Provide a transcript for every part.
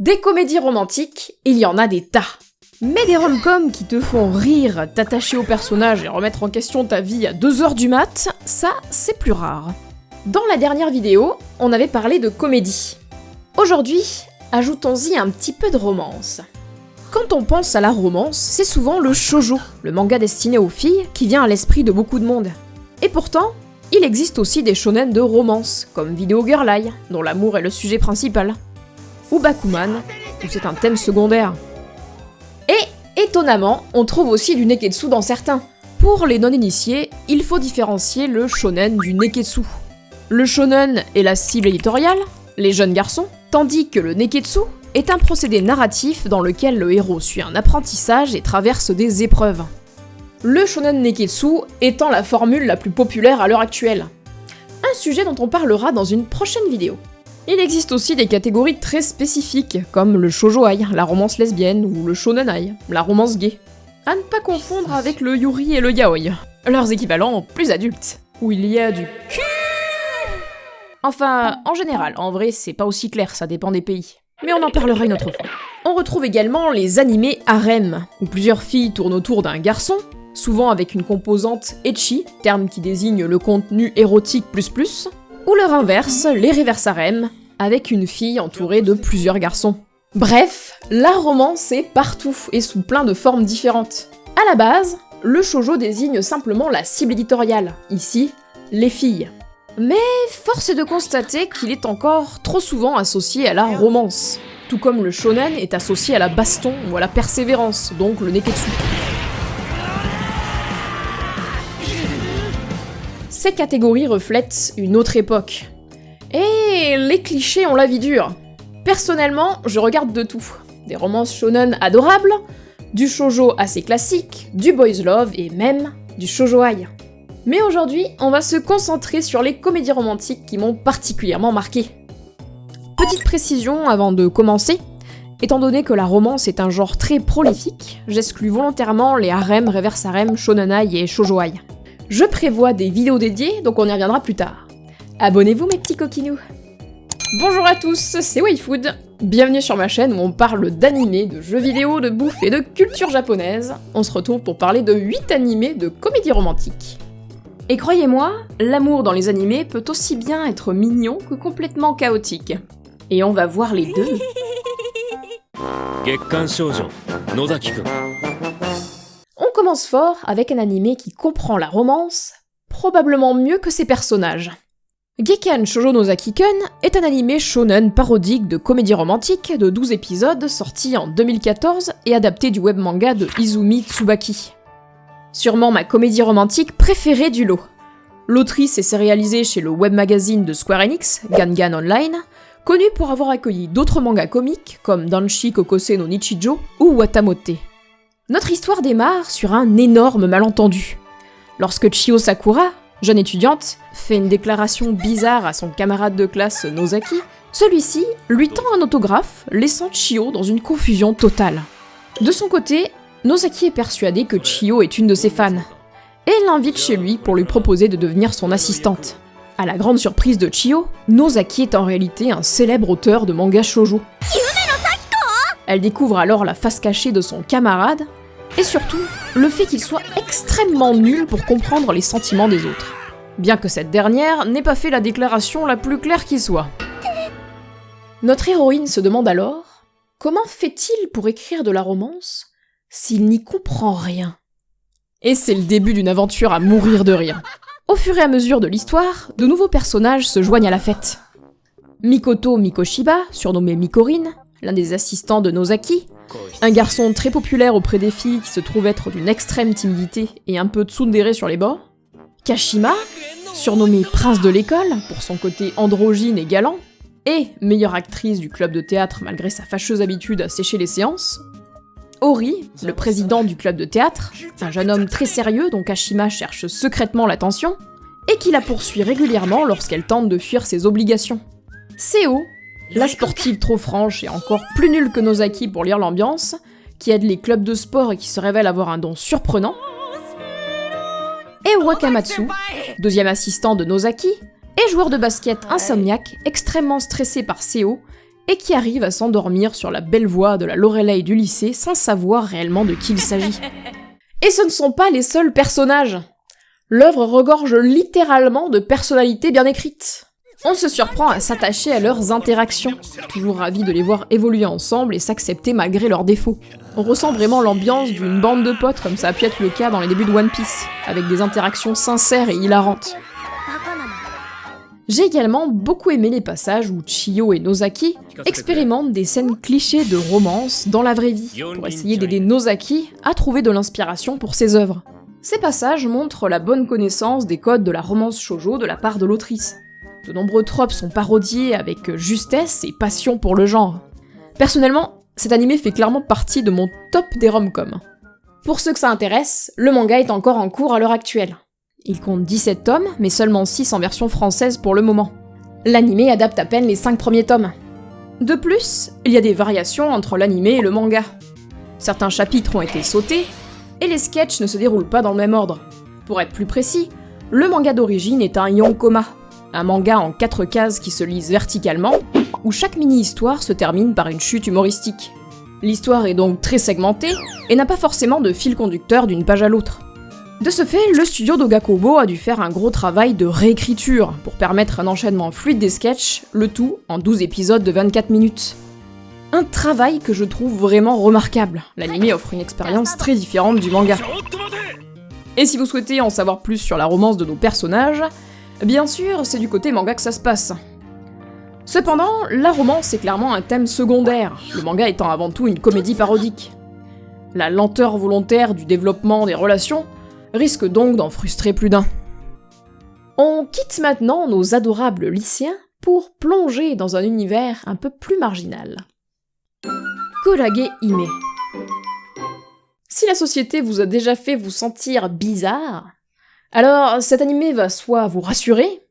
Des comédies romantiques, il y en a des tas. Mais des rom-coms qui te font rire, t'attacher au personnage et remettre en question ta vie à 2h du mat, ça, c'est plus rare. Dans la dernière vidéo, on avait parlé de comédie. Aujourd'hui, ajoutons-y un petit peu de romance. Quand on pense à la romance, c'est souvent le shoujo, le manga destiné aux filles, qui vient à l'esprit de beaucoup de monde. Et pourtant, il existe aussi des shonen de romance, comme Video Girl Eye, dont l'amour est le sujet principal. Ou Bakuman, où c'est un thème secondaire. Et, étonnamment, on trouve aussi du neketsu dans certains. Pour les non-initiés, il faut différencier le shonen du neketsu. Le shonen est la cible éditoriale, les jeunes garçons, tandis que le neketsu est un procédé narratif dans lequel le héros suit un apprentissage et traverse des épreuves. Le shonen neketsu étant la formule la plus populaire à l'heure actuelle. Un sujet dont on parlera dans une prochaine vidéo. Il existe aussi des catégories très spécifiques, comme le shoujo ai, la romance lesbienne, ou le shonen ai, la romance gay. À ne pas confondre avec le yuri et le yaoi, leurs équivalents plus adultes, où il y a du cul. Enfin, en général, en vrai, c'est pas aussi clair, ça dépend des pays. Mais on en parlera une autre fois. On retrouve également les animés harem, où plusieurs filles tournent autour d'un garçon, souvent avec une composante ecchi, terme qui désigne le contenu érotique ++, ou leur inverse, les reverse harem, avec une fille entourée de plusieurs garçons. Bref, la romance est partout et sous plein de formes différentes. À la base, le shoujo désigne simplement la cible éditoriale, ici, les filles. Mais force est de constater qu'il est encore trop souvent associé à la romance, tout comme le shonen est associé à la baston ou à la persévérance, donc le neketsu. Ces catégories reflètent une autre époque. Et les clichés ont la vie dure. Personnellement, je regarde de tout. Des romances shonen adorables, du shoujo assez classique, du boys love et même du shoujo ai. Mais aujourd'hui, on va se concentrer sur les comédies romantiques qui m'ont particulièrement marqué. Petite précision avant de commencer, étant donné que la romance est un genre très prolifique, j'exclus volontairement les harem, reverse harem, shonen ai et shoujo ai. Je prévois des vidéos dédiées, donc on y reviendra plus tard. Abonnez-vous mes petits coquinous. Bonjour à tous, c'est Wayfood. Bienvenue sur ma chaîne où on parle d'animés, de jeux vidéo, de bouffe et de culture japonaise. On se retrouve pour parler de 8 animés de comédie romantique. Et croyez-moi, l'amour dans les animés peut aussi bien être mignon que complètement chaotique. Et on va voir les deux. On commence fort avec un animé qui comprend la romance, probablement mieux que ses personnages. Gekkan Shoujo no Zaki-kun est un animé shonen parodique de comédie romantique de 12 épisodes sorti en 2014 et adapté du web manga de Izumi Tsubaki. Sûrement ma comédie romantique préférée du lot. L'autrice est sérialisée chez le web magazine de Square Enix, Gangan Online, connue pour avoir accueilli d'autres mangas comiques comme Danshi Kokose no Nichijou ou Watamote. Notre histoire démarre sur un énorme malentendu. Lorsque Chiyo Sakura, jeune étudiante, fait une déclaration bizarre à son camarade de classe Nozaki, celui-ci lui tend un autographe, laissant Chiyo dans une confusion totale. De son côté, Nozaki est persuadé que Chiyo est une de ses fans, et l'invite chez lui pour lui proposer de devenir son assistante. À la grande surprise de Chiyo, Nozaki est en réalité un célèbre auteur de manga shoujo. Elle découvre alors la face cachée de son camarade, et surtout, le fait qu'il soit extrêmement nul pour comprendre les sentiments des autres. Bien que cette dernière n'ait pas fait la déclaration la plus claire qui soit. Notre héroïne se demande alors, comment fait-il pour écrire de la romance s'il n'y comprend rien? Et c'est le début d'une aventure à mourir de rire. Au fur et à mesure de l'histoire, de nouveaux personnages se joignent à la fête. Mikoto Mikoshiba, surnommé Mikorine, l'un des assistants de Nozaki, un garçon très populaire auprès des filles qui se trouve être d'une extrême timidité et un peu tsundere sur les bords. Kashima, surnommée prince de l'école pour son côté androgyne et galant, et meilleure actrice du club de théâtre malgré sa fâcheuse habitude à sécher les séances. Ori, le président du club de théâtre, un jeune homme très sérieux dont Kashima cherche secrètement l'attention, et qui la poursuit régulièrement lorsqu'elle tente de fuir ses obligations. Seo, la sportive trop franche et encore plus nulle que Nozaki pour lire l'ambiance, qui aide les clubs de sport et qui se révèle avoir un don surprenant. Et Wakamatsu, deuxième assistant de Nozaki, et joueur de basket insomniaque, extrêmement stressé par Seo, et qui arrive à s'endormir sur la belle voix de la Lorelei du lycée sans savoir réellement de qui il s'agit. Et ce ne sont pas les seuls personnages. L'œuvre regorge littéralement de personnalités bien écrites. On se surprend à s'attacher à leurs interactions, toujours ravi de les voir évoluer ensemble et s'accepter malgré leurs défauts. On ressent vraiment l'ambiance d'une bande de potes comme ça a pu être le cas dans les débuts de One Piece, avec des interactions sincères et hilarantes. J'ai également beaucoup aimé les passages où Chiyo et Nozaki expérimentent des scènes clichés de romance dans la vraie vie, pour essayer d'aider Nozaki à trouver de l'inspiration pour ses œuvres. Ces passages montrent la bonne connaissance des codes de la romance shoujo de la part de l'autrice. De nombreux tropes sont parodiés avec justesse et passion pour le genre. Personnellement, cet animé fait clairement partie de mon top des rom-coms. Pour ceux que ça intéresse, le manga est encore en cours à l'heure actuelle. Il compte 17 tomes, mais seulement 6 en version française pour le moment. L'animé adapte à peine les 5 premiers tomes. De plus, il y a des variations entre l'animé et le manga. Certains chapitres ont été sautés, et les sketchs ne se déroulent pas dans le même ordre. Pour être plus précis, le manga d'origine est un yonkoma, un manga en 4 cases qui se lisent verticalement, où chaque mini-histoire se termine par une chute humoristique. L'histoire est donc très segmentée, et n'a pas forcément de fil conducteur d'une page à l'autre. De ce fait, le studio d'Ogakobo a dû faire un gros travail de réécriture pour permettre un enchaînement fluide des sketchs, le tout en 12 épisodes de 24 minutes. Un travail que je trouve vraiment remarquable. L'anime offre une expérience très différente du manga. Et si vous souhaitez en savoir plus sur la romance de nos personnages, bien sûr, c'est du côté manga que ça se passe. Cependant, la romance est clairement un thème secondaire, le manga étant avant tout une comédie parodique. La lenteur volontaire du développement des relations risque donc d'en frustrer plus d'un. On quitte maintenant nos adorables lycéens pour plonger dans un univers un peu plus marginal. Kurage Hime. Si la société vous a déjà fait vous sentir bizarre, alors cet animé va soit vous rassurer,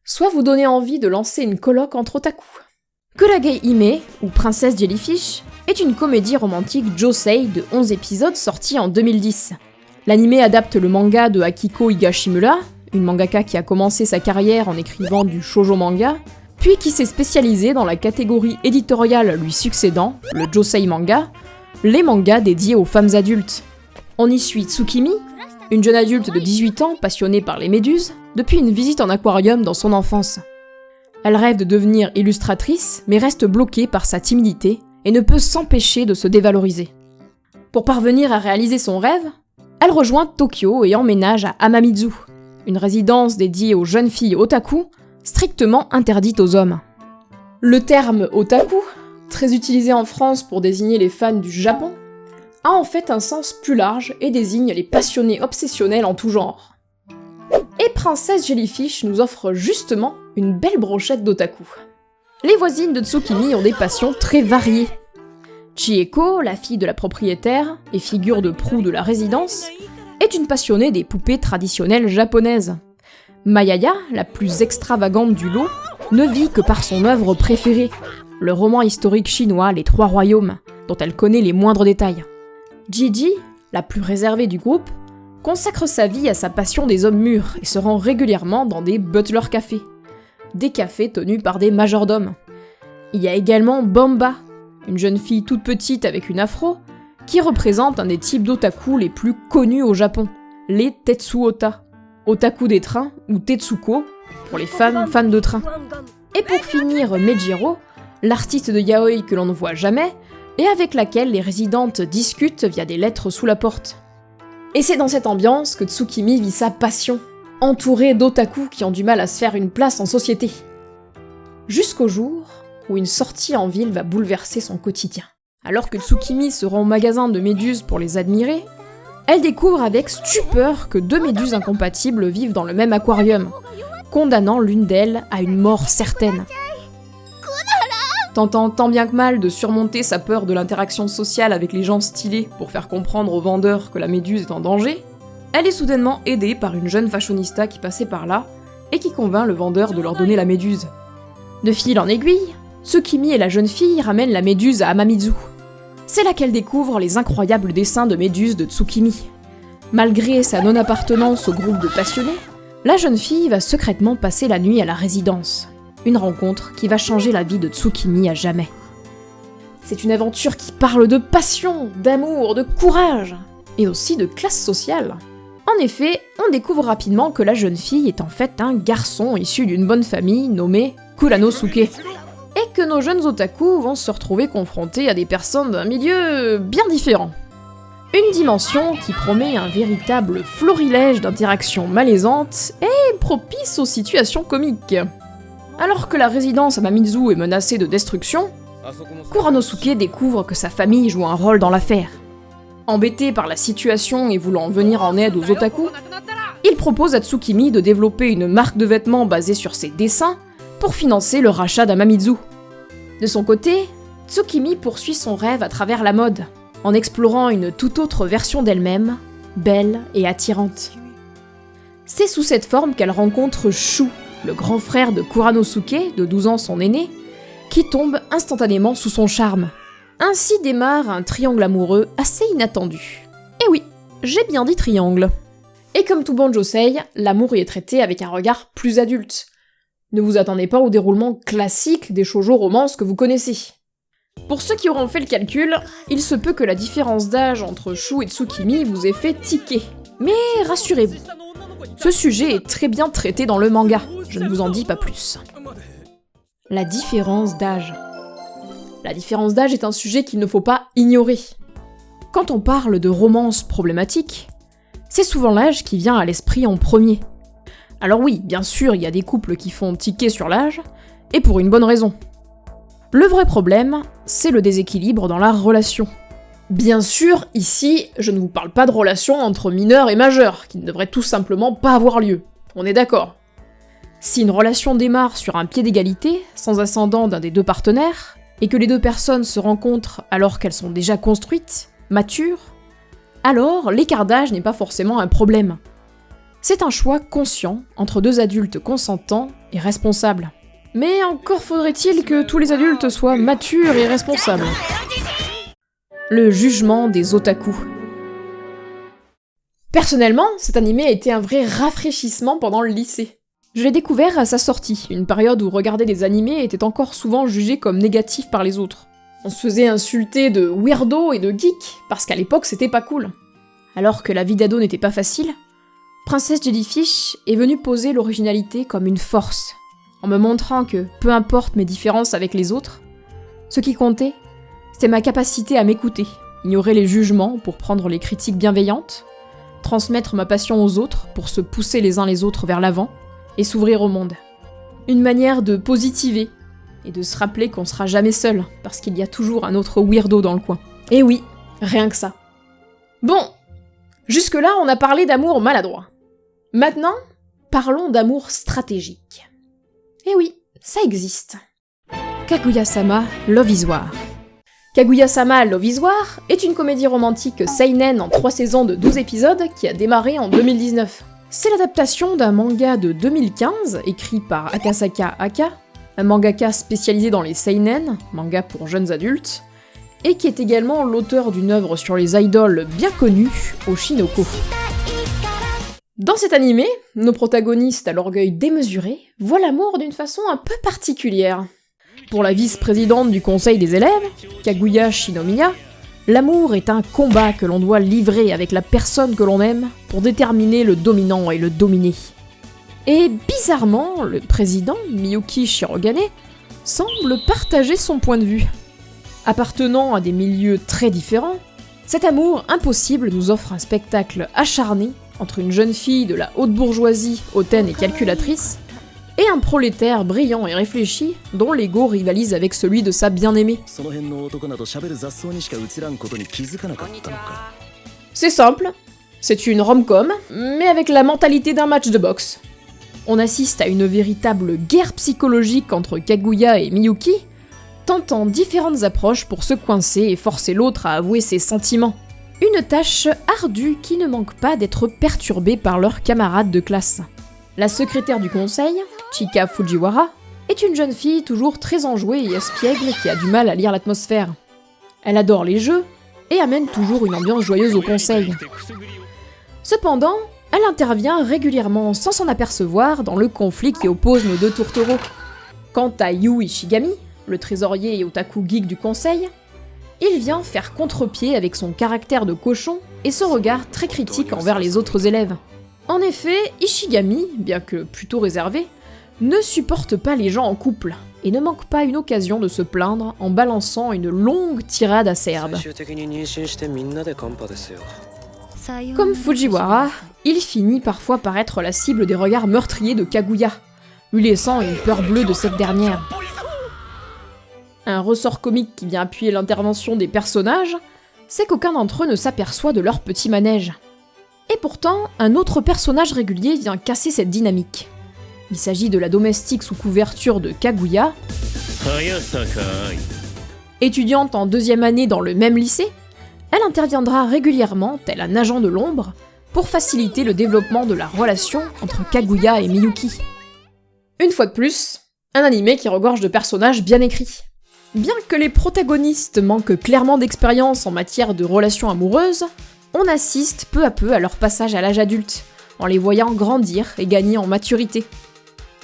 soit vous donner envie de lancer une colloque entre otaku. Kurage Hime, ou Princesse Jellyfish, est une comédie romantique josei de 11 épisodes sortie en 2010. L'anime adapte le manga de Akiko Higashimura, une mangaka qui a commencé sa carrière en écrivant du shoujo manga, puis qui s'est spécialisée dans la catégorie éditoriale lui succédant, le josei manga, les mangas dédiés aux femmes adultes. On y suit Tsukimi, une jeune adulte de 18 ans passionnée par les méduses, depuis une visite en aquarium dans son enfance. Elle rêve de devenir illustratrice, mais reste bloquée par sa timidité et ne peut s'empêcher de se dévaloriser. Pour parvenir à réaliser son rêve, elle rejoint Tokyo et emménage à Amamizu, une résidence dédiée aux jeunes filles otaku, strictement interdite aux hommes. Le terme otaku, très utilisé en France pour désigner les fans du Japon, a en fait un sens plus large et désigne les passionnés obsessionnels en tout genre. Et Princesse Jellyfish nous offre justement une belle brochette d'otaku. Les voisines de Tsukimi ont des passions très variées. Chieko, la fille de la propriétaire et figure de proue de la résidence, est une passionnée des poupées traditionnelles japonaises. Mayaya, la plus extravagante du lot, ne vit que par son œuvre préférée, le roman historique chinois Les Trois Royaumes, dont elle connaît les moindres détails. Gigi, la plus réservée du groupe, consacre sa vie à sa passion des hommes mûrs et se rend régulièrement dans des butler cafés, des cafés tenus par des majordomes. Il y a également Bomba, une jeune fille toute petite avec une afro, qui représente un des types d'otaku les plus connus au Japon, les Tetsuota, otaku des trains ou Tetsuko, pour les fans de trains. Et pour finir, Meijiro, l'artiste de yaoi que l'on ne voit jamais, et avec laquelle les résidentes discutent via des lettres sous la porte. Et c'est dans cette ambiance que Tsukimi vit sa passion, entourée d'otaku qui ont du mal à se faire une place en société. Jusqu'au jour où une sortie en ville va bouleverser son quotidien. Alors que Tsukimi se rend au magasin de méduses pour les admirer, elle découvre avec stupeur que 2 méduses incompatibles vivent dans le même aquarium, condamnant l'une d'elles à une mort certaine. Tentant tant bien que mal de surmonter sa peur de l'interaction sociale avec les gens stylés pour faire comprendre aux vendeurs que la méduse est en danger, elle est soudainement aidée par une jeune fashionista qui passait par là et qui convainc le vendeur de leur donner la méduse. De fil en aiguille, Tsukimi et la jeune fille ramènent la méduse à Amamizu. C'est là qu'elle découvre les incroyables dessins de méduses de Tsukimi. Malgré sa non-appartenance au groupe de passionnés, la jeune fille va secrètement passer la nuit à la résidence. Une rencontre qui va changer la vie de Tsukimi à jamais. C'est une aventure qui parle de passion, d'amour, de courage, et aussi de classe sociale. En effet, on découvre rapidement que la jeune fille est en fait un garçon issu d'une bonne famille nommée Kuranosuke, et que nos jeunes otaku vont se retrouver confrontés à des personnes d'un milieu bien différent. Une dimension qui promet un véritable florilège d'interactions malaisantes et propice aux situations comiques. Alors que la résidence à Mamizu est menacée de destruction, Kuranosuke découvre que sa famille joue un rôle dans l'affaire. Embêté par la situation et voulant venir en aide aux otaku, il propose à Tsukimi de développer une marque de vêtements basée sur ses dessins pour financer le rachat d'Amamizu. De son côté, Tsukimi poursuit son rêve à travers la mode, en explorant une toute autre version d'elle-même, belle et attirante. C'est sous cette forme qu'elle rencontre Shu, le grand frère de Kuranosuke, de 12 ans son aîné, qui tombe instantanément sous son charme. Ainsi démarre un triangle amoureux assez inattendu. Et oui, j'ai bien dit triangle. Et comme tout bon josei, l'amour y est traité avec un regard plus adulte. Ne vous attendez pas au déroulement classique des shoujo romances que vous connaissez. Pour ceux qui auront fait le calcul, il se peut que la différence d'âge entre Shu et Tsukimi vous ait fait tiquer. Mais rassurez-vous, ce sujet est très bien traité dans le manga, je ne vous en dis pas plus. La différence d'âge. La différence d'âge est un sujet qu'il ne faut pas ignorer. Quand on parle de romance problématique, c'est souvent l'âge qui vient à l'esprit en premier. Alors oui, bien sûr, il y a des couples qui font tiquer sur l'âge, et pour une bonne raison. Le vrai problème, c'est le déséquilibre dans la relation. Bien sûr, ici, je ne vous parle pas de relation entre mineurs et majeurs, qui ne devraient tout simplement pas avoir lieu. On est d'accord. Si une relation démarre sur un pied d'égalité, sans ascendant d'un des deux partenaires, et que les deux personnes se rencontrent alors qu'elles sont déjà construites, matures, alors l'écart d'âge n'est pas forcément un problème. C'est un choix conscient entre deux adultes consentants et responsables. Mais encore faudrait-il que tous les adultes soient matures et responsables. Le jugement des otaku. Personnellement, cet animé a été un vrai rafraîchissement pendant le lycée. Je l'ai découvert à sa sortie, une période où regarder des animés était encore souvent jugé comme négatif par les autres. On se faisait insulter de weirdo et de geek, parce qu'à l'époque c'était pas cool. Alors que la vie d'ado n'était pas facile, Princesse Jellyfish est venue poser l'originalité comme une force, en me montrant que, peu importe mes différences avec les autres, ce qui comptait, c'était ma capacité à m'écouter, ignorer les jugements pour prendre les critiques bienveillantes, transmettre ma passion aux autres pour se pousser les uns les autres vers l'avant, et s'ouvrir au monde. Une manière de positiver, et de se rappeler qu'on sera jamais seul, parce qu'il y a toujours un autre weirdo dans le coin. Et oui, rien que ça. Bon, jusque-là on a parlé d'amour maladroit. Maintenant, parlons d'amour stratégique. Et oui, ça existe. Kaguya-sama Love is War. Kaguya-sama Love is War est une comédie romantique seinen en 3 saisons de 12 épisodes qui a démarré en 2019. C'est l'adaptation d'un manga de 2015, écrit par Akasaka Aka, un mangaka spécialisé dans les seinen, manga pour jeunes adultes, et qui est également l'auteur d'une œuvre sur les idoles bien connue, Oshinoko. Dans cet animé, nos protagonistes à l'orgueil démesuré voient l'amour d'une façon un peu particulière. Pour la vice-présidente du conseil des élèves, Kaguya Shinomiya, l'amour est un combat que l'on doit livrer avec la personne que l'on aime pour déterminer le dominant et le dominé. Et bizarrement, le président, Miyuki Shirogane, semble partager son point de vue. Appartenant à des milieux très différents, cet amour impossible nous offre un spectacle acharné entre une jeune fille de la haute bourgeoisie, hautaine et calculatrice, et un prolétaire brillant et réfléchi dont l'ego rivalise avec celui de sa bien-aimée. C'est simple, c'est une rom-com, mais avec la mentalité d'un match de boxe. On assiste à une véritable guerre psychologique entre Kaguya et Miyuki, tentant différentes approches pour se coincer et forcer l'autre à avouer ses sentiments. Une tâche ardue qui ne manque pas d'être perturbée par leurs camarades de classe. La secrétaire du conseil, Chika Fujiwara, est une jeune fille toujours très enjouée et espiègle qui a du mal à lire l'atmosphère. Elle adore les jeux et amène toujours une ambiance joyeuse au conseil. Cependant, elle intervient régulièrement sans s'en apercevoir dans le conflit qui oppose nos deux tourtereaux. Quant à Yu Ishigami, le trésorier et otaku geek du conseil, il vient faire contre-pied avec son caractère de cochon et son regard très critique envers les autres élèves. En effet, Ishigami, bien que plutôt réservé, ne supporte pas les gens en couple, et ne manque pas une occasion de se plaindre en balançant une longue tirade acerbe. Comme Fujiwara, il finit parfois par être la cible des regards meurtriers de Kaguya, lui laissant une peur bleue de cette dernière. Un ressort comique qui vient appuyer l'intervention des personnages, c'est qu'aucun d'entre eux ne s'aperçoit de leur petit manège. Et pourtant, un autre personnage régulier vient casser cette dynamique. Il s'agit de la domestique sous couverture de Kaguya. Étudiante en 2e année dans le même lycée, elle interviendra régulièrement, tel un agent de l'ombre, pour faciliter le développement de la relation entre Kaguya et Miyuki. Une fois de plus, un animé qui regorge de personnages bien écrits. Bien que les protagonistes manquent clairement d'expérience en matière de relations amoureuses, on assiste peu à peu à leur passage à l'âge adulte, en les voyant grandir et gagner en maturité.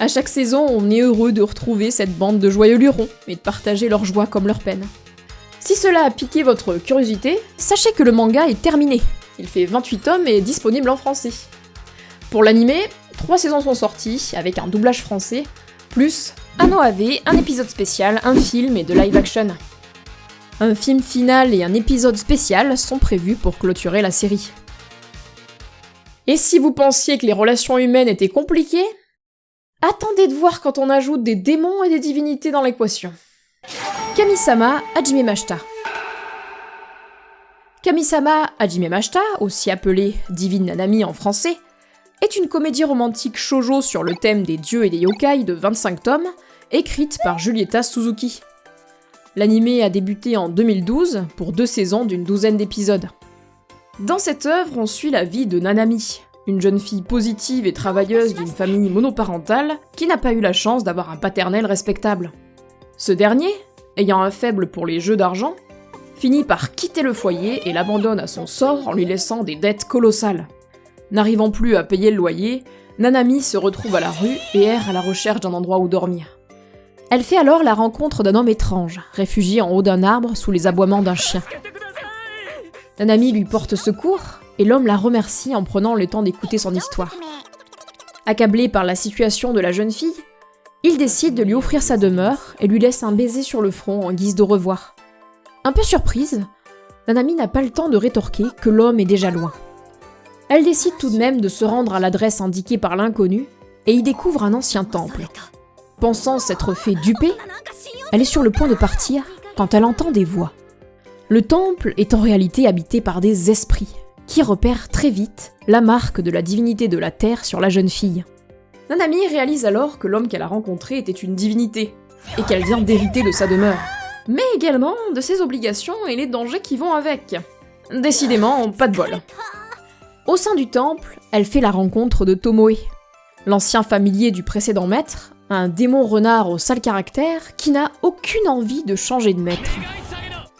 À chaque saison, on est heureux de retrouver cette bande de joyeux lurons et de partager leur joie comme leur peine. Si cela a piqué votre curiosité, sachez que le manga est terminé. Il fait 28 tomes et est disponible en français. Pour l'animé, 3 saisons sont sorties, avec un doublage français, plus un OAV, un épisode spécial, un film et de live action. Un film final et un épisode spécial sont prévus pour clôturer la série. Et si vous pensiez que les relations humaines étaient compliquées, attendez de voir quand on ajoute des démons et des divinités dans l'équation. Kami-sama Hajime Mashita. Kami-sama Hajime Mashita, aussi appelée Divine Nanami en français, est une comédie romantique shoujo sur le thème des dieux et des yokai de 25 tomes, écrite par Julieta Suzuki. L'anime a débuté en 2012 pour 2 saisons d'une 12aine d'épisodes. Dans cette œuvre, on suit la vie de Nanami, une jeune fille positive et travailleuse d'une famille monoparentale qui n'a pas eu la chance d'avoir un paternel respectable. Ce dernier, ayant un faible pour les jeux d'argent, finit par quitter le foyer et l'abandonne à son sort en lui laissant des dettes colossales. N'arrivant plus à payer le loyer, Nanami se retrouve à la rue et erre à la recherche d'un endroit où dormir. Elle fait alors la rencontre d'un homme étrange, réfugié en haut d'un arbre sous les aboiements d'un chien. Nanami lui porte secours, et l'homme la remercie en prenant le temps d'écouter son histoire. Accablé par la situation de la jeune fille, il décide de lui offrir sa demeure et lui laisse un baiser sur le front en guise d'au revoir. Un peu surprise, Nanami n'a pas le temps de rétorquer que l'homme est déjà loin. Elle décide tout de même de se rendre à l'adresse indiquée par l'inconnu et y découvre un ancien temple. Pensant s'être fait duper, elle est sur le point de partir quand elle entend des voix. Le temple est en réalité habité par des esprits, qui repèrent très vite la marque de la divinité de la terre sur la jeune fille. Nanami réalise alors que l'homme qu'elle a rencontré était une divinité, et qu'elle vient d'hériter de sa demeure, mais également de ses obligations et les dangers qui vont avec. Décidément, pas de bol. Au sein du temple, elle fait la rencontre de Tomoe, l'ancien familier du précédent maître, un démon renard au sale caractère qui n'a aucune envie de changer de maître.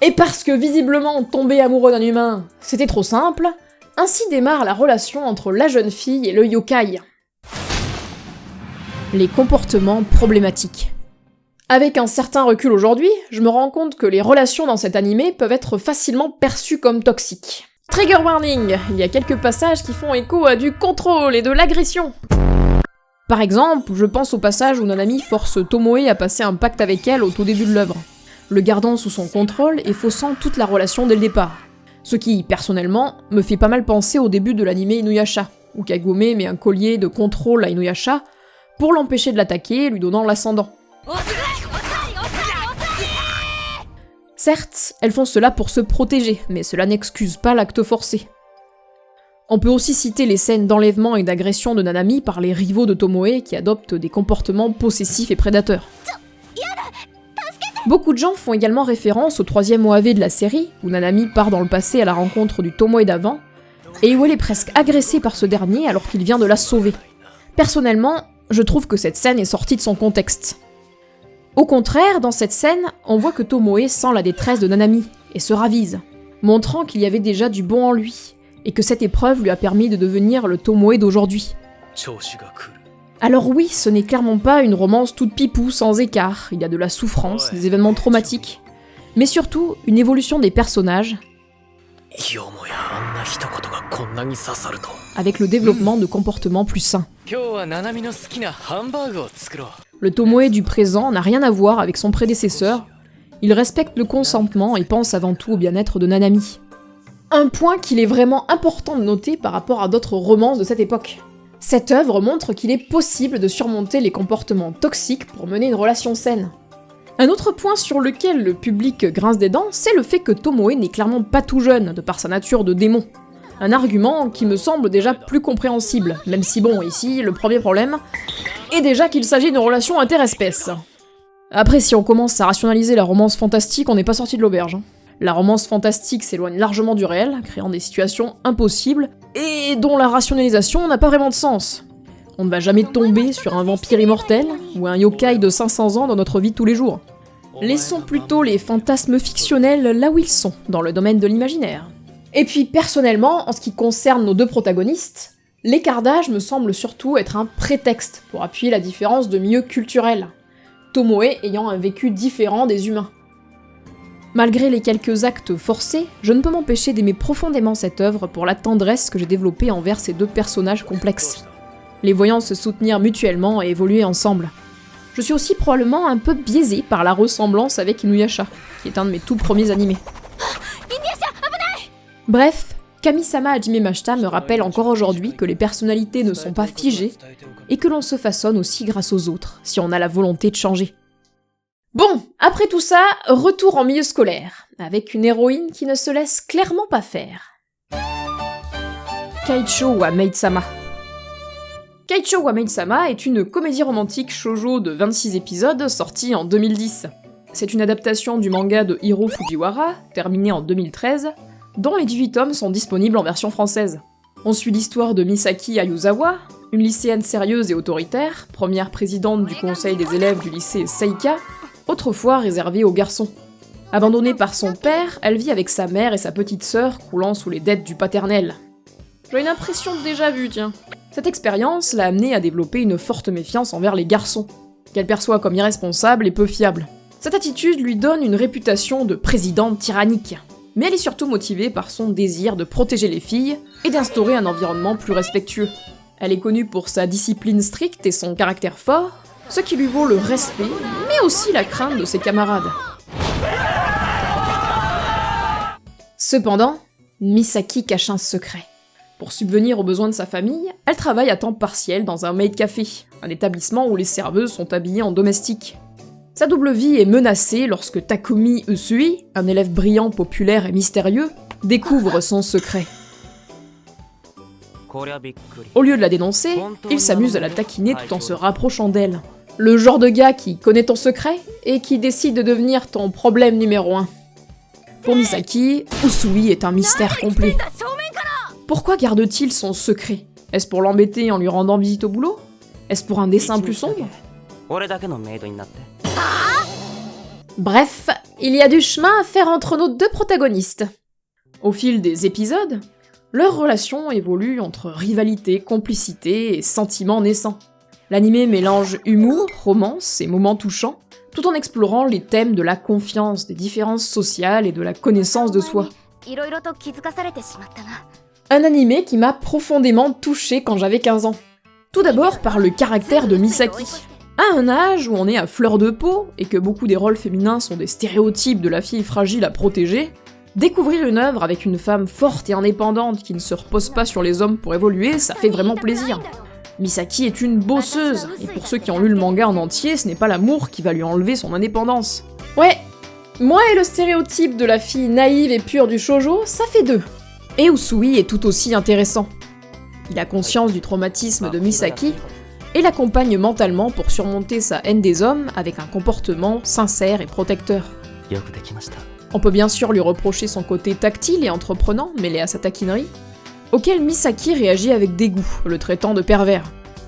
Et parce que visiblement tomber amoureux d'un humain, c'était trop simple, ainsi démarre la relation entre la jeune fille et le yokai. Les comportements problématiques. Avec un certain recul aujourd'hui, je me rends compte que les relations dans cet animé peuvent être facilement perçues comme toxiques. Trigger warning, il y a quelques passages qui font écho à du contrôle et de l'agression. Par exemple, je pense au passage où Nanami force Tomoe à passer un pacte avec elle au tout début de l'œuvre, le gardant sous son contrôle et faussant toute la relation dès le départ. Ce qui, personnellement, me fait pas mal penser au début de l'anime Inuyasha, où Kagome met un collier de contrôle à Inuyasha pour l'empêcher de l'attaquer, lui donnant l'ascendant. Certes, elles font cela pour se protéger, mais cela n'excuse pas l'acte forcé. On peut aussi citer les scènes d'enlèvement et d'agression de Nanami par les rivaux de Tomoe qui adoptent des comportements possessifs et prédateurs. Beaucoup de gens font également référence au 3e OAV de la série, où Nanami part dans le passé à la rencontre du Tomoe d'avant, et où elle est presque agressée par ce dernier alors qu'il vient de la sauver. Personnellement, je trouve que cette scène est sortie de son contexte. Au contraire, dans cette scène, on voit que Tomoe sent la détresse de Nanami, et se ravise, montrant qu'il y avait déjà du bon en lui, et que cette épreuve lui a permis de devenir le Tomoe d'aujourd'hui. Alors oui, ce n'est clairement pas une romance toute pipou sans écart, il y a de la souffrance, des événements traumatiques, mais surtout une évolution des personnages, avec le développement de comportements plus sains. Le Tomoe du présent n'a rien à voir avec son prédécesseur, il respecte le consentement et pense avant tout au bien-être de Nanami. Un point qu'il est vraiment important de noter par rapport à d'autres romances de cette époque. Cette œuvre montre qu'il est possible de surmonter les comportements toxiques pour mener une relation saine. Un autre point sur lequel le public grince des dents, c'est le fait que Tomoe n'est clairement pas tout jeune, de par sa nature de démon. Un argument qui me semble déjà plus compréhensible, même si bon, ici, le premier problème est déjà qu'il s'agit d'une relation interespèce. Après, si on commence à rationaliser la romance fantastique, on n'est pas sorti de l'auberge. La romance fantastique s'éloigne largement du réel, créant des situations impossibles, et dont la rationalisation n'a pas vraiment de sens. On ne va jamais tomber sur un vampire immortel, ou un yokai de 500 ans dans notre vie de tous les jours. Laissons plutôt les fantasmes fictionnels là où ils sont, dans le domaine de l'imaginaire. Et puis personnellement, en ce qui concerne nos deux protagonistes, l'écart d'âge me semble surtout être un prétexte pour appuyer la différence de milieu culturel, Tomoe ayant un vécu différent des humains. Malgré les quelques actes forcés, je ne peux m'empêcher d'aimer profondément cette œuvre pour la tendresse que j'ai développée envers ces deux personnages complexes, les voyant se soutenir mutuellement et évoluer ensemble. Je suis aussi probablement un peu biaisée par la ressemblance avec Inuyasha, qui est un de mes tout premiers animés. Bref, Kami-sama Hajime Mashita me rappelle encore aujourd'hui que les personnalités ne sont pas figées, et que l'on se façonne aussi grâce aux autres, si on a la volonté de changer. Bon, après tout ça, retour en milieu scolaire, avec une héroïne qui ne se laisse clairement pas faire. Keicho wa Maid-sama. Keicho wa Maid-sama est une comédie romantique shoujo de 26 épisodes sortie en 2010. C'est une adaptation du manga de Hiro Fujiwara, terminé en 2013, dont les 18 tomes sont disponibles en version française. On suit l'histoire de Misaki Ayuzawa, une lycéenne sérieuse et autoritaire, première présidente du conseil des élèves du lycée Seika, autrefois réservée aux garçons. Abandonnée par son père, elle vit avec sa mère et sa petite sœur, croulant sous les dettes du paternel. J'ai une impression de déjà vu, tiens. Cette expérience l'a amenée à développer une forte méfiance envers les garçons, qu'elle perçoit comme irresponsables et peu fiables. Cette attitude lui donne une réputation de présidente tyrannique, mais elle est surtout motivée par son désir de protéger les filles et d'instaurer un environnement plus respectueux. Elle est connue pour sa discipline stricte et son caractère fort, ce qui lui vaut le respect, mais aussi la crainte de ses camarades. Cependant, Misaki cache un secret. Pour subvenir aux besoins de sa famille, elle travaille à temps partiel dans un maid café, un établissement où les serveuses sont habillées en domestiques. Sa double vie est menacée lorsque Takumi Usui, un élève brillant, populaire et mystérieux, découvre son secret. Au lieu de la dénoncer, il s'amuse à la taquiner tout en se rapprochant d'elle. Le genre de gars qui connaît ton secret et qui décide de devenir ton problème numéro 1. Pour Misaki, Usui est un mystère complet. Pourquoi garde-t-il son secret? Est-ce pour l'embêter en lui rendant visite au boulot? Est-ce pour un dessein plus sombre? Bref, il y a du chemin à faire entre nos deux protagonistes. Au fil des épisodes, leur relation évolue entre rivalité, complicité et sentiments naissants. L'anime mélange humour, romance et moments touchants, tout en explorant les thèmes de la confiance, des différences sociales et de la connaissance de soi. Un anime qui m'a profondément touchée quand j'avais 15 ans. Tout d'abord par le caractère de Misaki. À un âge où on est à fleur de peau, et que beaucoup des rôles féminins sont des stéréotypes de la fille fragile à protéger, découvrir une œuvre avec une femme forte et indépendante qui ne se repose pas sur les hommes pour évoluer, ça fait vraiment plaisir. Misaki est une bosseuse, et pour ceux qui ont lu le manga en entier, ce n'est pas l'amour qui va lui enlever son indépendance. Ouais, moi et le stéréotype de la fille naïve et pure du shoujo, ça fait deux. Et Usui est tout aussi intéressant. Il a conscience du traumatisme de Misaki, et l'accompagne mentalement pour surmonter sa haine des hommes avec un comportement sincère et protecteur. On peut bien sûr lui reprocher son côté tactile et entreprenant, mêlé à sa taquinerie, auquel Misaki réagit avec dégoût, le traitant de pervers.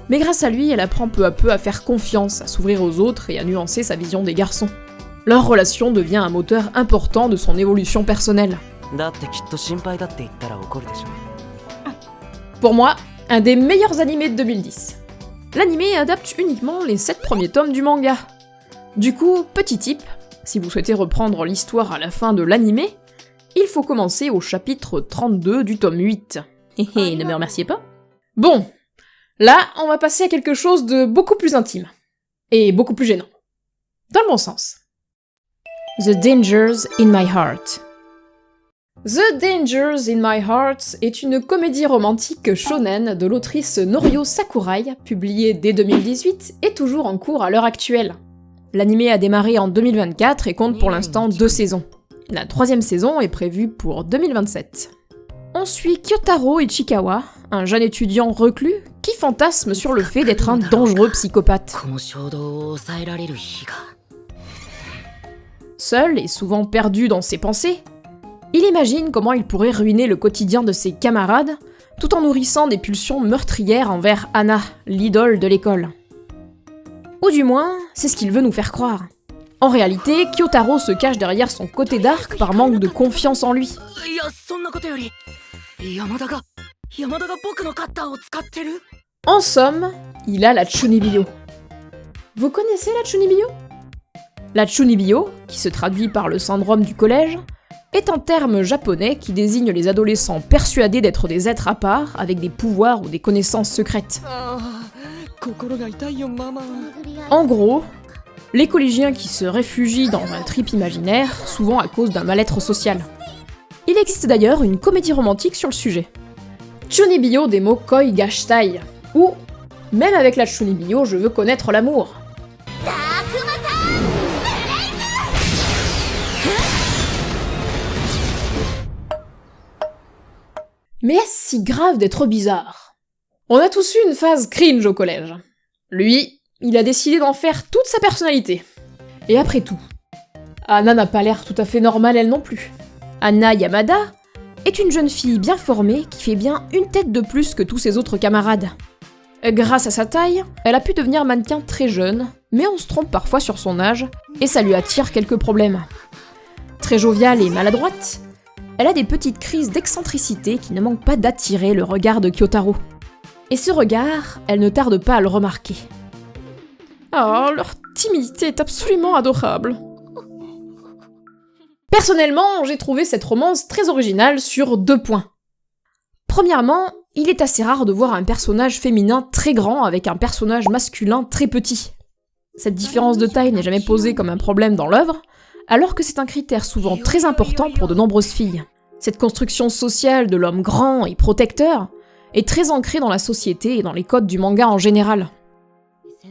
Mais grâce à lui, elle apprend peu à peu à faire confiance, à s'ouvrir aux autres et à nuancer sa vision des garçons. Leur relation devient un moteur important de son évolution personnelle. Pour moi, un des meilleurs animés de 2010. L'anime adapte uniquement les 7 premiers tomes du manga. Du coup, petit tip, si vous souhaitez reprendre l'histoire à la fin de l'anime, il faut commencer au chapitre 32 du tome 8. Hé hé, ne me remerciez pas. Bon, là, on va passer à quelque chose de beaucoup plus intime. Et beaucoup plus gênant. Dans le bon sens. The Dangers in My Heart. The Dangers in My Heart est une comédie romantique shonen de l'autrice Norio Sakurai, publiée dès 2018 et toujours en cours à l'heure actuelle. L'anime a démarré en 2024 et compte pour l'instant 2 saisons. La 3e saison est prévue pour 2027. On suit Kyotaro Ichikawa, un jeune étudiant reclus qui fantasme sur le fait d'être un dangereux psychopathe. Seul et souvent perdu dans ses pensées, il imagine comment il pourrait ruiner le quotidien de ses camarades, tout en nourrissant des pulsions meurtrières envers Anna, l'idole de l'école. Ou du moins, c'est ce qu'il veut nous faire croire. En réalité, Kyotaro se cache derrière son côté dark par manque de confiance en lui. En somme, il a la Chunibyo. Vous connaissez la Chunibyo ? La Chunibyo, qui se traduit par le syndrome du collège, est un terme japonais qui désigne les adolescents persuadés d'être des êtres à part, avec des pouvoirs ou des connaissances secrètes. En gros, les collégiens qui se réfugient dans un trip imaginaire, souvent à cause d'un mal-être social. Il existe d'ailleurs une comédie romantique sur le sujet. Chunibyo Demo Koi ga Shitai, ou même avec la Chunibyo, je veux connaître l'amour. Mais est-ce si grave d'être bizarre ? On a tous eu une phase cringe au collège. Lui, il a décidé d'en faire toute sa personnalité. Et après tout, Anna n'a pas l'air tout à fait normale elle non plus. Anna Yamada est une jeune fille bien formée qui fait bien une tête de plus que tous ses autres camarades. Grâce à sa taille, elle a pu devenir mannequin très jeune, mais on se trompe parfois sur son âge, et ça lui attire quelques problèmes. Très joviale et maladroite, elle a des petites crises d'excentricité qui ne manquent pas d'attirer le regard de Kyotaro. Et ce regard, elle ne tarde pas à le remarquer. Oh, leur timidité est absolument adorable. Personnellement, j'ai trouvé cette romance très originale sur 2 points. Premièrement, il est assez rare de voir un personnage féminin très grand avec un personnage masculin très petit. Cette différence de taille n'est jamais posée comme un problème dans l'œuvre, alors que c'est un critère souvent très important pour de nombreuses filles. Cette construction sociale de l'homme grand et protecteur est très ancrée dans la société et dans les codes du manga en général.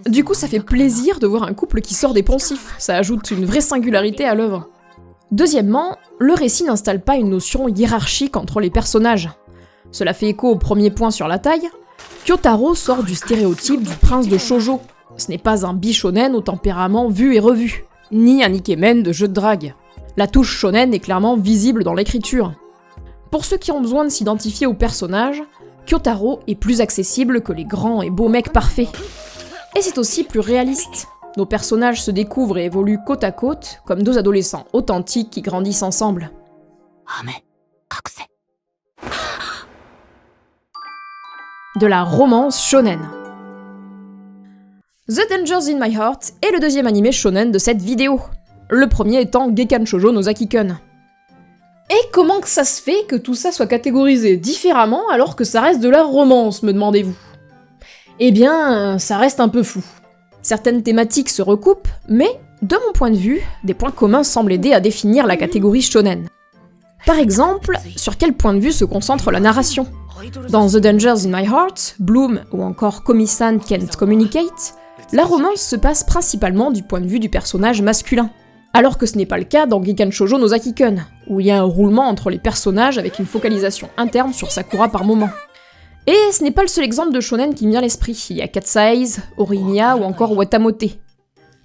Du coup, ça fait plaisir de voir un couple qui sort des poncifs, ça ajoute une vraie singularité à l'œuvre. Deuxièmement, le récit n'installe pas une notion hiérarchique entre les personnages. Cela fait écho au premier point sur la taille. Kyotaro sort du stéréotype du prince de shoujo. Ce n'est pas un bishonen au tempérament vu et revu, ni un ikemen de jeu de drague. La touche shonen est clairement visible dans l'écriture. Pour ceux qui ont besoin de s'identifier au personnage, Kyotaro est plus accessible que les grands et beaux mecs parfaits. Et c'est aussi plus réaliste. Nos personnages se découvrent et évoluent côte à côte, comme 2 adolescents authentiques qui grandissent ensemble. De la romance shonen. The Dangers in My Heart est le 2e anime shonen de cette vidéo, le premier étant Gekkan Shoujo no Zaki-kun. Et comment que ça se fait que tout ça soit catégorisé différemment alors que ça reste de la romance, me demandez-vous ? Eh bien, ça reste un peu flou. Certaines thématiques se recoupent, mais, de mon point de vue, des points communs semblent aider à définir la catégorie shonen. Par exemple, sur quel point de vue se concentre la narration ? Dans The Dangers in My Heart, Bloom ou encore Komi-san Can't Communicate, la romance se passe principalement du point de vue du personnage masculin, alors que ce n'est pas le cas dans Gekkan Shoujo no Zaki-kun, où il y a un roulement entre les personnages avec une focalisation interne sur Sakura par moment. Et ce n'est pas le seul exemple de shonen qui me vient à l'esprit, il y a Cat's Eyes, Orinia ou encore Watamote.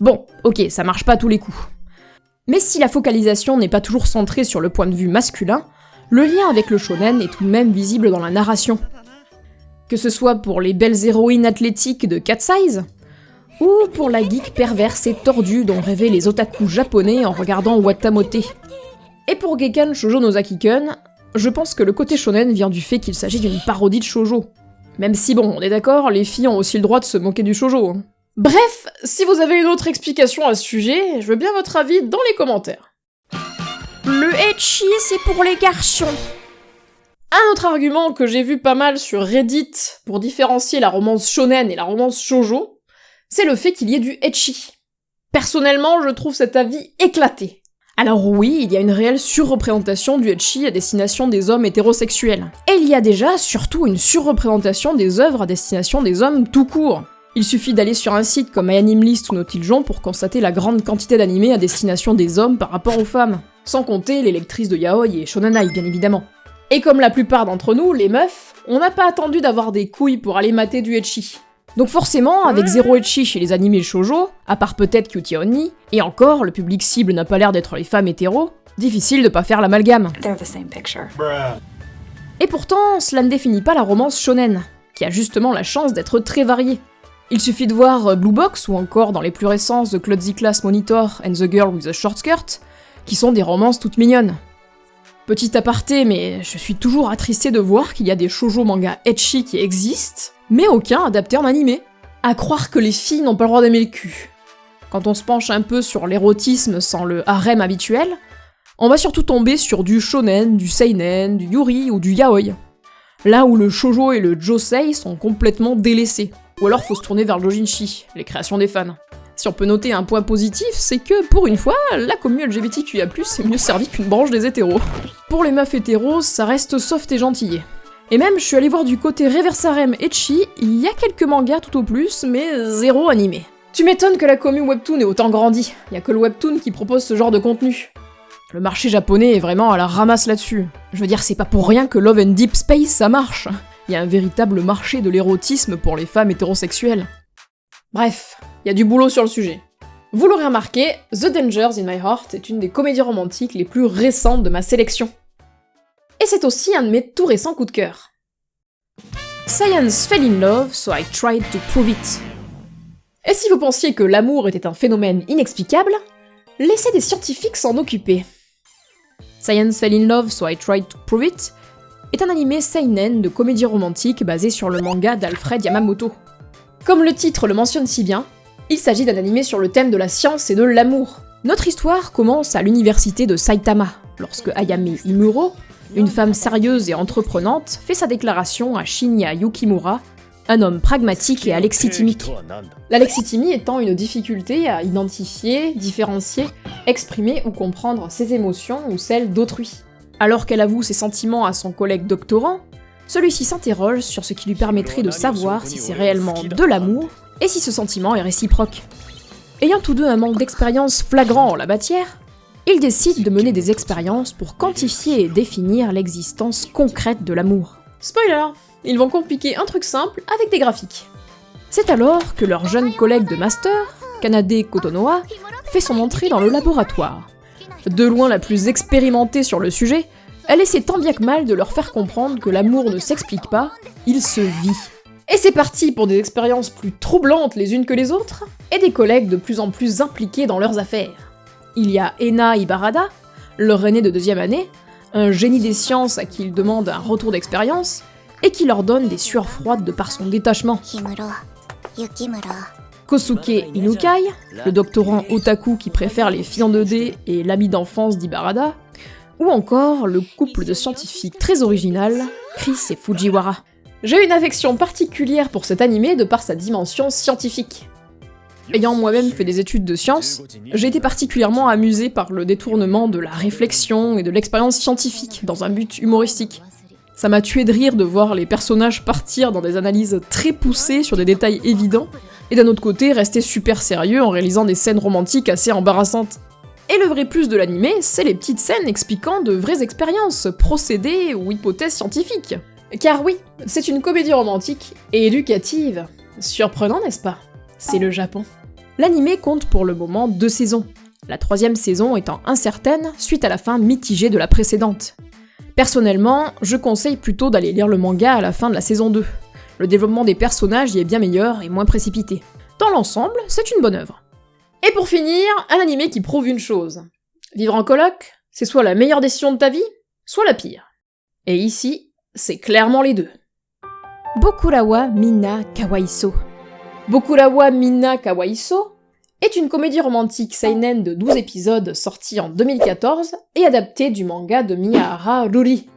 Bon, ok, ça marche pas à tous les coups. Mais si la focalisation n'est pas toujours centrée sur le point de vue masculin, le lien avec le shonen est tout de même visible dans la narration. Que ce soit pour les belles héroïnes athlétiques de Cat's Eyes, ou pour la geek perverse et tordue dont rêvaient les otakus japonais en regardant Watamote. Et pour Gekkan Shoujo no Zaki-kun, je pense que le côté shonen vient du fait qu'il s'agit d'une parodie de shoujo. Même si bon, on est d'accord, les filles ont aussi le droit de se moquer du shoujo. Hein. Bref, si vous avez une autre explication à ce sujet, je veux bien votre avis dans les commentaires. Le ecchi, c'est pour les garçons. Un autre argument que j'ai vu pas mal sur Reddit pour différencier la romance shonen et la romance shoujo, c'est le fait qu'il y ait du ecchi. Personnellement, je trouve cet avis éclaté. Alors oui, il y a une réelle surreprésentation du ecchi à destination des hommes hétérosexuels. Et il y a déjà surtout une surreprésentation des œuvres à destination des hommes tout court. Il suffit d'aller sur un site comme MyAnimeList ou Nautiljon pour constater la grande quantité d'animés à destination des hommes par rapport aux femmes. Sans compter les lectrices de yaoi et shonenai, bien évidemment. Et comme la plupart d'entre nous, les meufs, on n'a pas attendu d'avoir des couilles pour aller mater du ecchi. Donc forcément, avec zéro ecchi chez les animés shoujo, à part peut-être Cutie Honey, et encore, le public cible n'a pas l'air d'être les femmes hétéros, difficile de pas faire l'amalgame. Et pourtant, cela ne définit pas la romance shonen, qui a justement la chance d'être très variée. Il suffit de voir Blue Box, ou encore dans les plus récents The Klotzy Class Monitor and The Girl with the Short Skirt, qui sont des romances toutes mignonnes. Petit aparté, mais je suis toujours attristée de voir qu'il y a des shoujo mangas ecchi qui existent, mais aucun adapté en animé. À croire que les filles n'ont pas le droit d'aimer le cul. Quand on se penche un peu sur l'érotisme sans le harem habituel, on va surtout tomber sur du shonen, du seinen, du yuri ou du yaoi. Là où le shoujo et le josei sont complètement délaissés. Ou alors faut se tourner vers le dojinshi, les créations des fans. Si on peut noter un point positif, c'est que, pour une fois, la commu LGBTQIA+, est mieux servie qu'une branche des hétéros. Pour les meufs hétéros, ça reste soft et gentillet. Et même, je suis allée voir du côté Reversarem ecchi, il y a quelques mangas tout au plus, mais zéro animé. Tu m'étonnes que la commu webtoon ait autant grandi, y a que le webtoon qui propose ce genre de contenu. Le marché japonais est vraiment à la ramasse là-dessus. Je veux dire, c'est pas pour rien que Love and Deep Space ça marche. Il y a un véritable marché de l'érotisme pour les femmes hétérosexuelles. Bref, il y a du boulot sur le sujet. Vous l'aurez remarqué, The Dangers in My Heart est une des comédies romantiques les plus récentes de ma sélection. Et c'est aussi un de mes tout récents coups de cœur. Science fell in love, so I tried to prove it. Et si vous pensiez que l'amour était un phénomène inexplicable, laissez des scientifiques s'en occuper. Science fell in love, so I tried to prove it est un animé seinen de comédie romantique basé sur le manga d'Alfred Yamamoto. Comme le titre le mentionne si bien, il s'agit d'un animé sur le thème de la science et de l'amour. Notre histoire commence à l'université de Saitama, lorsque Ayame Imuro, une femme sérieuse et entreprenante, fait sa déclaration à Shinya Yukimura, un homme pragmatique et alexithymique. L'alexithymie étant une difficulté à identifier, différencier, exprimer ou comprendre ses émotions ou celles d'autrui. Alors qu'elle avoue ses sentiments à son collègue doctorant, celui-ci s'interroge sur ce qui lui permettrait de savoir si c'est réellement de l'amour et si ce sentiment est réciproque. Ayant tous deux un manque d'expérience flagrant en la matière, ils décident de mener des expériences pour quantifier et définir l'existence concrète de l'amour. Spoiler, ils vont compliquer un truc simple avec des graphiques. C'est alors que leur jeune collègue de master, Kanade Kotonoha, fait son entrée dans le laboratoire. De loin la plus expérimentée sur le sujet, elle essaie tant bien que mal de leur faire comprendre que l'amour ne s'explique pas, il se vit. Et c'est parti pour des expériences plus troublantes les unes que les autres, et des collègues de plus en plus impliqués dans leurs affaires. Il y a Ena Ibarada, leur aîné de 2e année, un génie des sciences à qui il demande un retour d'expérience, et qui leur donne des sueurs froides de par son détachement. Kosuke Inukai, le doctorant otaku qui préfère les filles en 2D et l'ami d'enfance d'Ibarada, ou encore le couple de scientifiques très original, Chris et Fujiwara. J'ai une affection particulière pour cet animé de par sa dimension scientifique. Ayant moi-même fait des études de sciences, j'ai été particulièrement amusée par le détournement de la réflexion et de l'expérience scientifique dans un but humoristique. Ça m'a tué de rire de voir les personnages partir dans des analyses très poussées sur des détails évidents, et d'un autre côté rester super sérieux en réalisant des scènes romantiques assez embarrassantes. Et le vrai plus de l'animé, c'est les petites scènes expliquant de vraies expériences, procédés ou hypothèses scientifiques. Car oui, c'est une comédie romantique et éducative. Surprenant, n'est-ce pas? C'est le Japon. L'animé compte pour le moment 2 saisons, la 3e saison étant incertaine suite à la fin mitigée de la précédente. Personnellement, je conseille plutôt d'aller lire le manga à la fin de la saison 2. Le développement des personnages y est bien meilleur et moins précipité. Dans l'ensemble, c'est une bonne œuvre. Et pour finir, un animé qui prouve une chose. Vivre en coloc, c'est soit la meilleure décision de ta vie, soit la pire. Et ici, c'est clairement les deux. Bokurawa Minna Kawaiso. Bokurawa Minna Kawaiso est une comédie romantique seinen de 12 épisodes sortie en 2014 et adaptée du manga de Miyahara Ruri.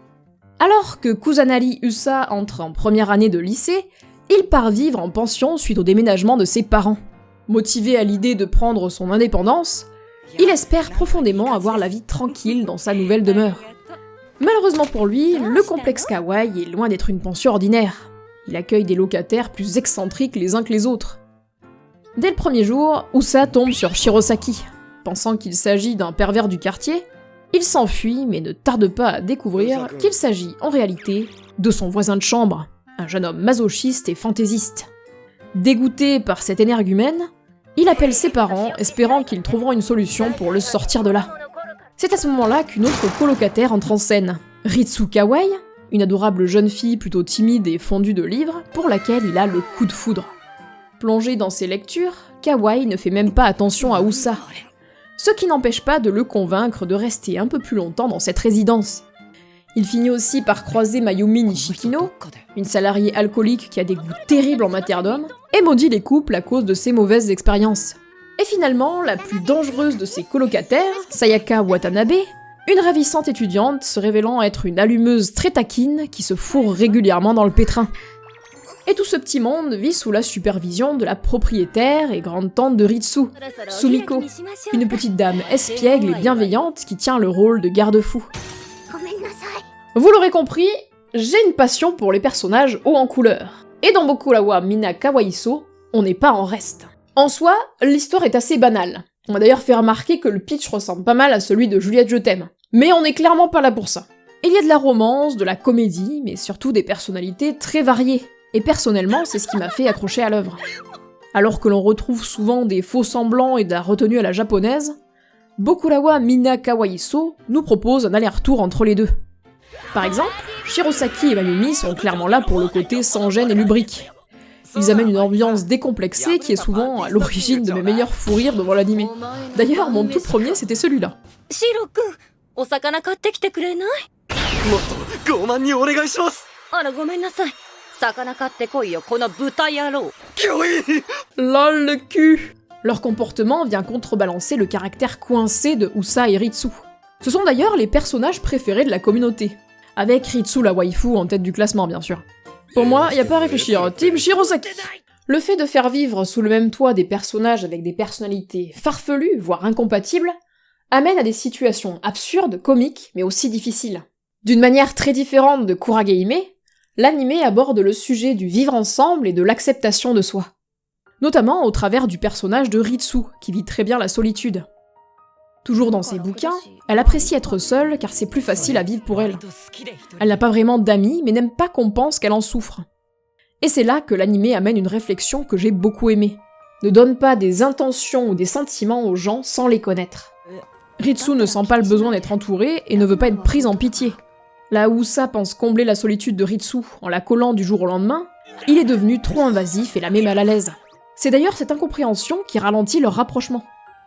Alors que Kusanari Usa entre en première année de lycée, il part vivre en pension suite au déménagement de ses parents. Motivé à l'idée de prendre son indépendance, il espère profondément avoir la vie tranquille dans sa nouvelle demeure. Malheureusement pour lui, le complexe kawaii est loin d'être une pension ordinaire. Il accueille des locataires plus excentriques les uns que les autres. Dès le premier jour, Usa tombe sur Shirosaki. Pensant qu'il s'agit d'un pervers du quartier, il s'enfuit mais ne tarde pas à découvrir qu'il s'agit en réalité de son voisin de chambre, un jeune homme masochiste et fantaisiste. Dégoûté par cet énergumène, il appelle ses parents espérant qu'ils trouveront une solution pour le sortir de là. C'est à ce moment-là qu'une autre colocataire entre en scène, Ritsu Kawai, une adorable jeune fille plutôt timide et fondue de livres pour laquelle il a le coup de foudre. Plongé dans ses lectures, Kawai ne fait même pas attention à Usa, ce qui n'empêche pas de le convaincre de rester un peu plus longtemps dans cette résidence. Il finit aussi par croiser Mayumi Nishikino, une salariée alcoolique qui a des goûts terribles en matière d'hommes, et maudit les couples à cause de ses mauvaises expériences. Et finalement, la plus dangereuse de ses colocataires, Sayaka Watanabe, une ravissante étudiante se révélant être une allumeuse très taquine qui se fourre régulièrement dans le pétrin. Et tout ce petit monde vit sous la supervision de la propriétaire et grande-tante de Ritsu, Sumiko, une petite dame espiègle et bienveillante qui tient le rôle de garde-fou. Vous l'aurez compris, j'ai une passion pour les personnages hauts en couleur. Et dans Bokurawa Minna Kawaiso, on n'est pas en reste. En soi, l'histoire est assez banale. On m'a d'ailleurs fait remarquer que le pitch ressemble pas mal à celui de Juliette Je t'aime. Mais on n'est clairement pas là pour ça. Il y a de la romance, de la comédie, mais surtout des personnalités très variées. Et personnellement, c'est ce qui m'a fait accrocher à l'œuvre. Alors que l'on retrouve souvent des faux semblants et de la retenue à la japonaise, Bokurawa Minna Kawaiso nous propose un aller-retour entre les deux. Par exemple, Shirosaki et Mayumi sont clairement là pour le côté sans gêne et lubrique. Ils amènent une ambiance décomplexée qui est souvent à l'origine de mes meilleurs fous rires devant l'anime. D'ailleurs, mon tout premier, c'était celui-là. LOL le cul. Leur comportement vient contrebalancer le caractère coincé de Usa et Ritsu. Ce sont d'ailleurs les personnages préférés de la communauté, avec Ritsu la waifu en tête du classement bien sûr. Pour moi, y a pas à réfléchir, Team Shirosaki. Le fait de faire vivre sous le même toit des personnages avec des personnalités farfelues, voire incompatibles, amène à des situations absurdes, comiques, mais aussi difficiles. D'une manière très différente de Kuragehime, l'anime aborde le sujet du vivre ensemble et de l'acceptation de soi. Notamment au travers du personnage de Ritsu, qui vit très bien la solitude. Toujours dans ses bouquins, elle apprécie être seule car c'est plus facile à vivre pour elle. Elle n'a pas vraiment d'amis, mais n'aime pas qu'on pense qu'elle en souffre. Et c'est là que l'anime amène une réflexion que j'ai beaucoup aimée. Ne donne pas des intentions ou des sentiments aux gens sans les connaître. Ritsu ne sent pas le besoin d'être entourée et ne veut pas être prise en pitié. Là où Usa pense combler la solitude de Ritsu en la collant du jour au lendemain, il est devenu trop invasif et la met mal à l'aise. C'est d'ailleurs cette incompréhension qui ralentit leur rapprochement.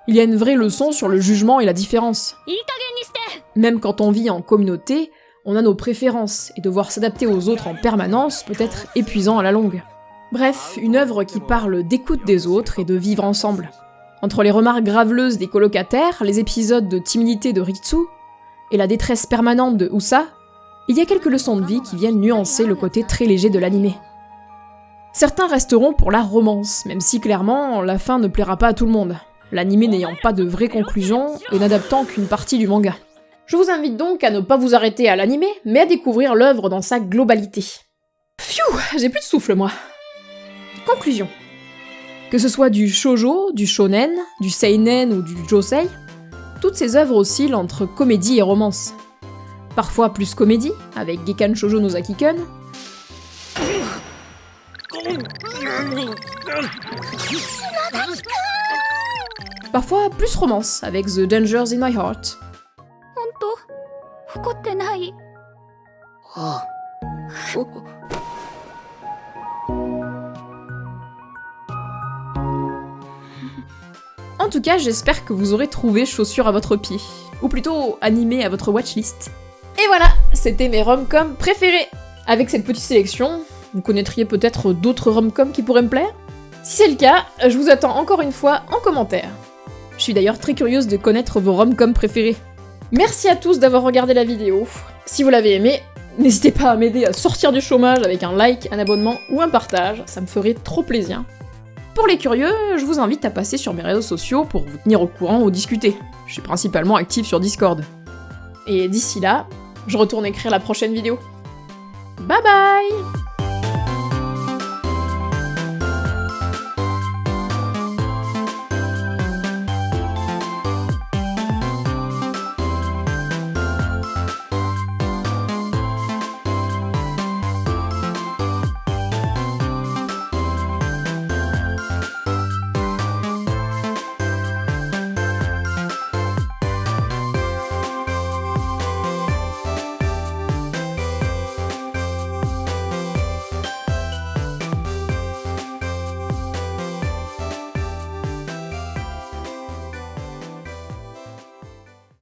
Il y a une vraie leçon sur le jugement et la différence. Même quand on vit en communauté, on a nos préférences, et devoir s'adapter aux autres en permanence peut être épuisant à la longue. Bref, une œuvre qui parle d'écoute des autres et de vivre ensemble. Entre les remarques graveleuses des colocataires, les épisodes de timidité de Ritsu, et la détresse permanente de Usa, il y a quelques leçons de vie qui viennent nuancer le côté très léger de l'anime. Certains resteront pour la romance, même si clairement, la fin ne plaira pas à tout le monde. L'anime n'ayant pas de vraie conclusion et n'adaptant qu'une partie du manga. Je vous invite donc à ne pas vous arrêter à l'anime, mais à découvrir l'œuvre dans sa globalité. Pfiou, j'ai plus de souffle moi. Conclusion. Que ce soit du shoujo, du shonen, du seinen ou du josei, toutes ces œuvres oscillent entre comédie et romance. Parfois plus comédie, avec Gekkan Shoujo no Zaki-kun, parfois plus romance, avec The Dangers in My Heart. En tout cas, j'espère que vous aurez trouvé chaussures à votre pied, ou plutôt animé à votre watchlist. Et voilà, c'était mes rom-coms préférés. Avec cette petite sélection, Vous connaîtriez peut-être d'autres rom-coms qui pourraient me plaire? Si c'est le cas, je vous attends encore une fois en commentaire. Je suis d'ailleurs très curieuse de connaître vos rom-coms préférés. Merci à tous d'avoir regardé la vidéo. Si vous l'avez aimé, n'hésitez pas à m'aider à sortir du chômage avec un like, un abonnement ou un partage, ça me ferait trop plaisir. Pour les curieux, je vous invite à passer sur mes réseaux sociaux pour vous tenir au courant ou discuter. Je suis principalement active sur Discord. Et d'ici là, je retourne écrire la prochaine vidéo. Bye bye!